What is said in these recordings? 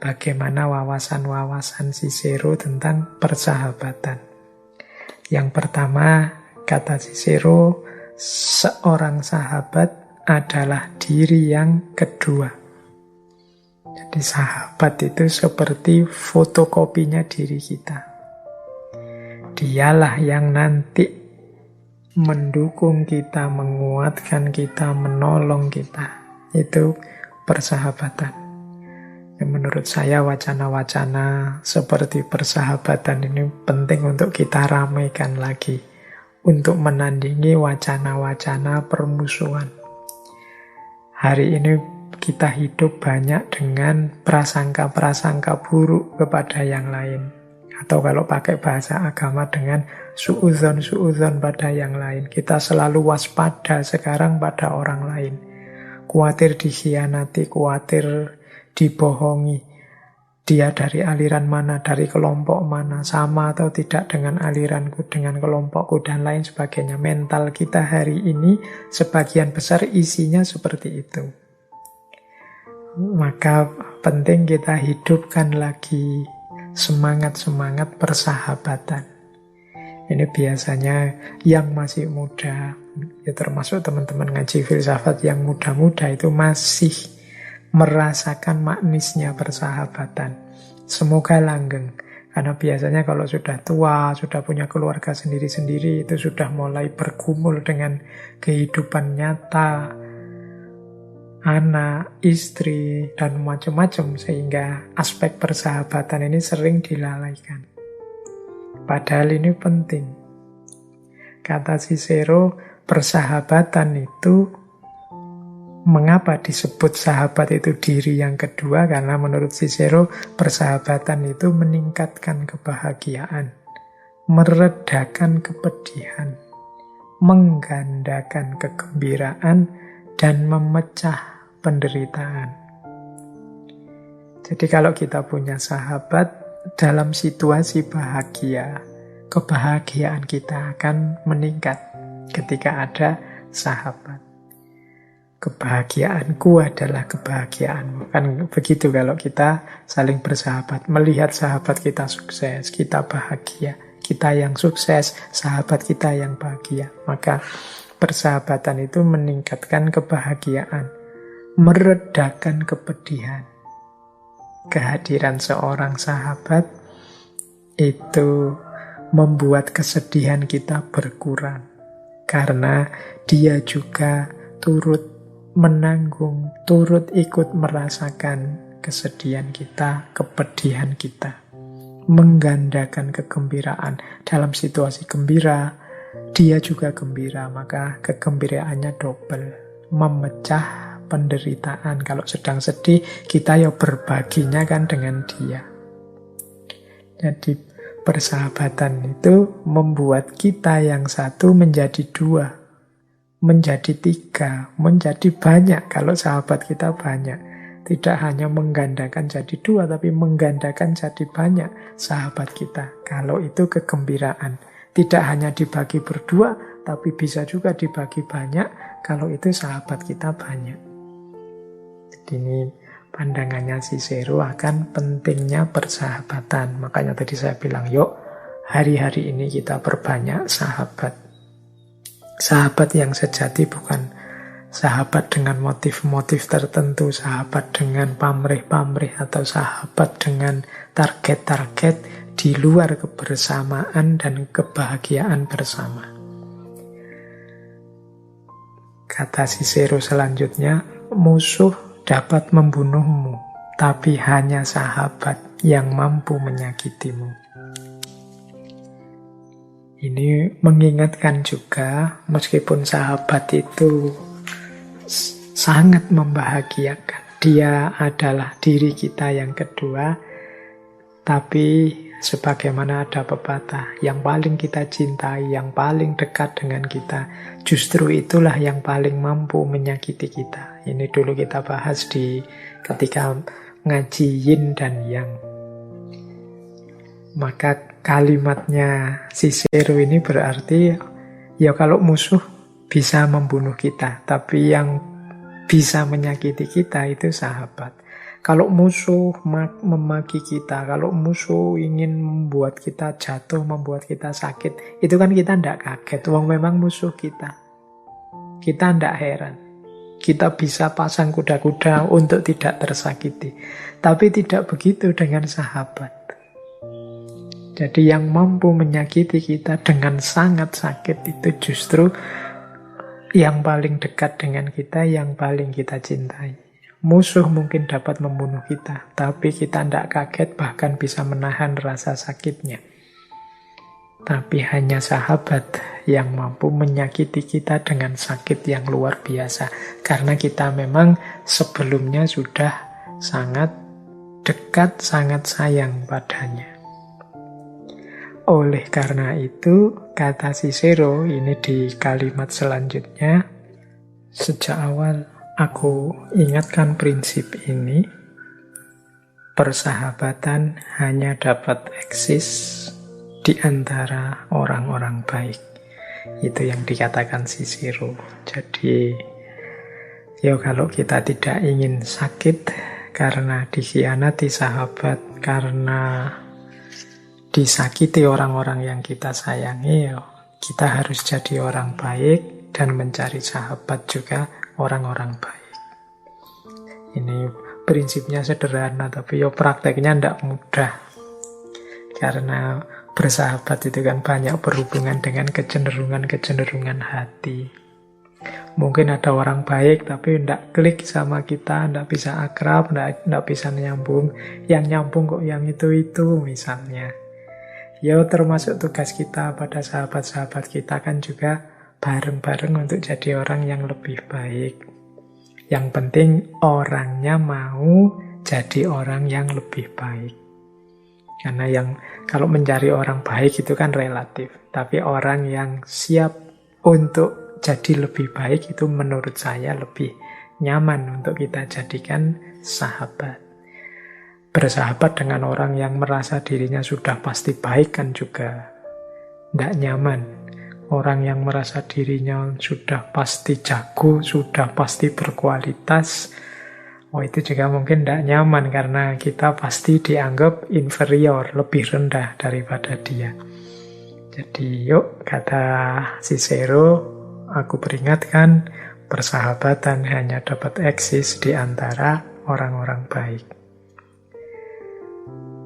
bagaimana wawasan-wawasan Cicero tentang persahabatan. Yang pertama, kata Cicero, seorang sahabat adalah diri yang kedua. Jadi sahabat itu seperti fotokopinya diri kita. Dialah yang nanti mendukung kita, menguatkan kita, menolong kita. Itu persahabatan. Menurut saya wacana-wacana seperti persahabatan ini penting untuk kita ramaikan lagi, untuk menandingi wacana-wacana permusuhan. Hari ini kita hidup banyak dengan prasangka-prasangka buruk kepada yang lain, atau kalau pakai bahasa agama dengan suudzon pada yang lain. Kita selalu waspada sekarang pada orang lain, khawatir dikhianati, khawatir dibohongi, dia dari aliran mana, dari kelompok mana, sama atau tidak dengan aliranku, dengan kelompokku, dan lain sebagainya. Mental kita hari ini sebagian besar isinya seperti itu. Maka penting kita hidupkan lagi semangat-semangat persahabatan. Ini biasanya yang masih muda, ya termasuk teman-teman ngaji filsafat yang muda-muda itu masih merasakan maknisnya persahabatan. Semoga langgeng. Karena biasanya kalau sudah tua, sudah punya keluarga sendiri-sendiri, itu sudah mulai bergumul dengan kehidupan nyata, anak, istri, dan macam-macam, sehingga aspek persahabatan ini sering dilalaikan. Padahal ini penting. Kata Cicero, persahabatan itu, mengapa disebut sahabat itu diri yang kedua? Karena menurut Cicero, persahabatan itu meningkatkan kebahagiaan, meredakan kepedihan, menggandakan kegembiraan, dan memecah penderitaan. Jadi kalau kita punya sahabat dalam situasi bahagia, kebahagiaan kita akan meningkat ketika ada sahabat. Kebahagiaanku adalah kebahagiaanmu. Kan begitu kalau kita saling bersahabat. Melihat sahabat kita sukses, kita bahagia. Kita yang sukses, sahabat kita yang bahagia. Maka persahabatan itu meningkatkan kebahagiaan, meredakan kepedihan. Kehadiran seorang sahabat itu membuat kesedihan kita berkurang. Karena dia juga turut menanggung, turut ikut merasakan kesedihan kita, kepedihan kita, menggandakan kegembiraan. Dalam situasi gembira, dia juga gembira, maka kegembiraannya double, memecah penderitaan. Kalau sedang sedih, kita ya berbaginya kan dengan dia. Jadi persahabatan itu membuat kita yang satu menjadi dua, menjadi tiga, menjadi banyak. Kalau sahabat kita banyak, tidak hanya menggandakan jadi dua, tapi menggandakan jadi banyak sahabat kita. Kalau itu kegembiraan, tidak hanya dibagi berdua, tapi bisa juga dibagi banyak. Kalau itu sahabat kita banyak. Jadi ini pandangannya Cicero akan pentingnya persahabatan. Makanya tadi saya bilang, yuk hari-hari ini kita perbanyak sahabat. Sahabat yang sejati bukan sahabat dengan motif-motif tertentu, sahabat dengan pamrih-pamrih, atau sahabat dengan target-target di luar kebersamaan dan kebahagiaan bersama. Kata Cicero selanjutnya, musuh dapat membunuhmu, tapi hanya sahabat yang mampu menyakitimu. Ini mengingatkan juga, meskipun sahabat itu sangat membahagiakan, dia adalah diri kita yang kedua, tapi sebagaimana ada pepatah, yang paling kita cintai, yang paling dekat dengan kita, justru itulah yang paling mampu menyakiti kita. Ini dulu kita bahas ketika ngaji yin dan yang. Maka kalimatnya Cicero ini berarti, ya kalau musuh bisa membunuh kita, tapi yang bisa menyakiti kita itu sahabat. Kalau musuh memaki kita, kalau musuh ingin membuat kita jatuh, membuat kita sakit, itu kan kita tidak kaget. Wong memang musuh kita. Kita tidak heran. Kita bisa pasang kuda-kuda untuk tidak tersakiti. Tapi tidak begitu dengan sahabat. Jadi yang mampu menyakiti kita dengan sangat sakit itu justru yang paling dekat dengan kita, yang paling kita cintai. Musuh mungkin dapat membunuh kita, tapi kita tidak kaget, bahkan bisa menahan rasa sakitnya. Tapi hanya sahabat yang mampu menyakiti kita dengan sakit yang luar biasa. Karena kita memang sebelumnya sudah sangat dekat, sangat sayang padanya. Oleh karena itu, kata Cicero ini di kalimat selanjutnya, sejak awal aku ingatkan prinsip ini, persahabatan hanya dapat eksis di antara orang-orang baik. Itu yang dikatakan Cicero. Jadi, kalau kita tidak ingin sakit karena dikhianati sahabat, karena disakiti orang-orang yang kita sayangi, kita harus jadi orang baik dan mencari sahabat juga orang-orang baik. Ini prinsipnya sederhana, tapi prakteknya tidak mudah. Karena bersahabat itu kan banyak berhubungan dengan kecenderungan-kecenderungan hati. Mungkin ada orang baik tapi tidak klik sama kita, tidak bisa akrab, tidak bisa nyambung. Yang nyambung kok yang itu misalnya. Termasuk tugas kita pada sahabat-sahabat kita kan juga bareng-bareng untuk jadi orang yang lebih baik. Yang penting orangnya mau jadi orang yang lebih baik. Karena kalau mencari orang baik itu kan relatif. Tapi orang yang siap untuk jadi lebih baik itu menurut saya lebih nyaman untuk kita jadikan sahabat. Bersahabat dengan orang yang merasa dirinya sudah pasti baik kan juga tidak nyaman. Orang yang merasa dirinya sudah pasti jago, sudah pasti berkualitas, itu juga mungkin tidak nyaman karena kita pasti dianggap inferior, lebih rendah daripada dia. Jadi kata Cicero, aku peringatkan, persahabatan hanya dapat eksis di antara orang-orang baik.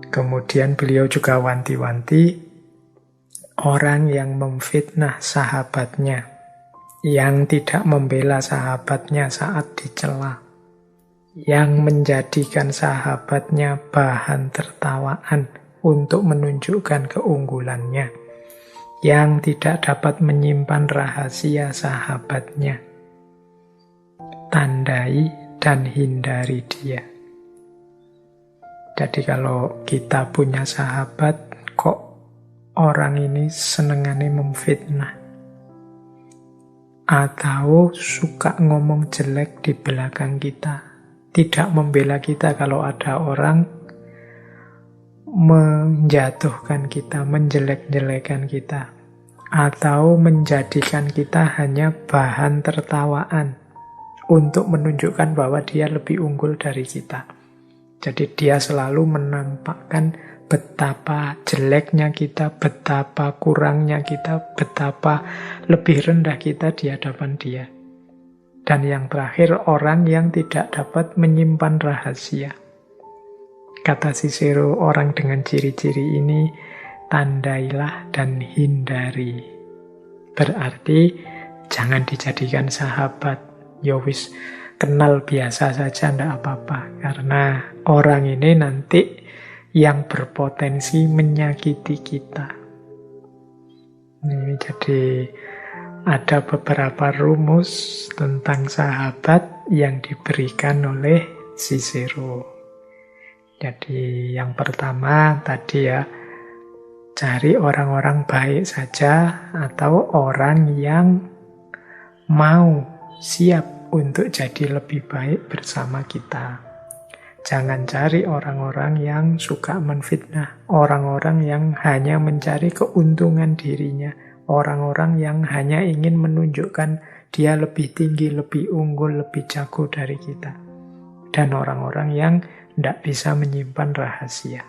Kemudian beliau juga wanti-wanti orang yang memfitnah sahabatnya, yang tidak membela sahabatnya saat dicela, yang menjadikan sahabatnya bahan tertawaan untuk menunjukkan keunggulannya, yang tidak dapat menyimpan rahasia sahabatnya. Tandai dan hindari dia. Jadi kalau kita punya sahabat, kok orang ini senengannya memfitnah atau suka ngomong jelek di belakang kita, tidak membela kita kalau ada orang menjatuhkan kita, menjelek-jelekan kita, atau menjadikan kita hanya bahan tertawaan untuk menunjukkan bahwa dia lebih unggul dari kita. Jadi dia selalu menampakkan betapa jeleknya kita, betapa kurangnya kita, betapa lebih rendah kita di hadapan dia. Dan yang terakhir, orang yang tidak dapat menyimpan rahasia. Kata Cicero, orang dengan ciri-ciri ini, tandailah dan hindari. Berarti jangan dijadikan sahabat. Wis kenal biasa saja, tidak apa-apa. Karena orang ini nanti yang berpotensi menyakiti kita. Ini jadi ada beberapa rumus tentang sahabat yang diberikan oleh Cicero. Jadi yang pertama tadi cari orang-orang baik saja atau orang yang mau siap untuk jadi lebih baik bersama kita. Jangan cari orang-orang yang suka menfitnah, orang-orang yang hanya mencari keuntungan dirinya, orang-orang yang hanya ingin menunjukkan dia lebih tinggi, lebih unggul, lebih jago dari kita. Dan orang-orang yang tidak bisa menyimpan rahasia.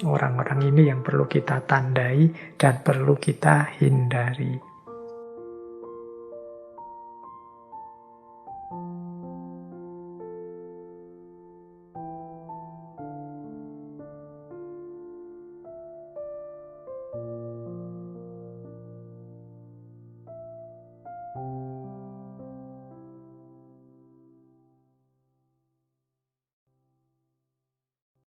Orang-orang ini yang perlu kita tandai dan perlu kita hindari.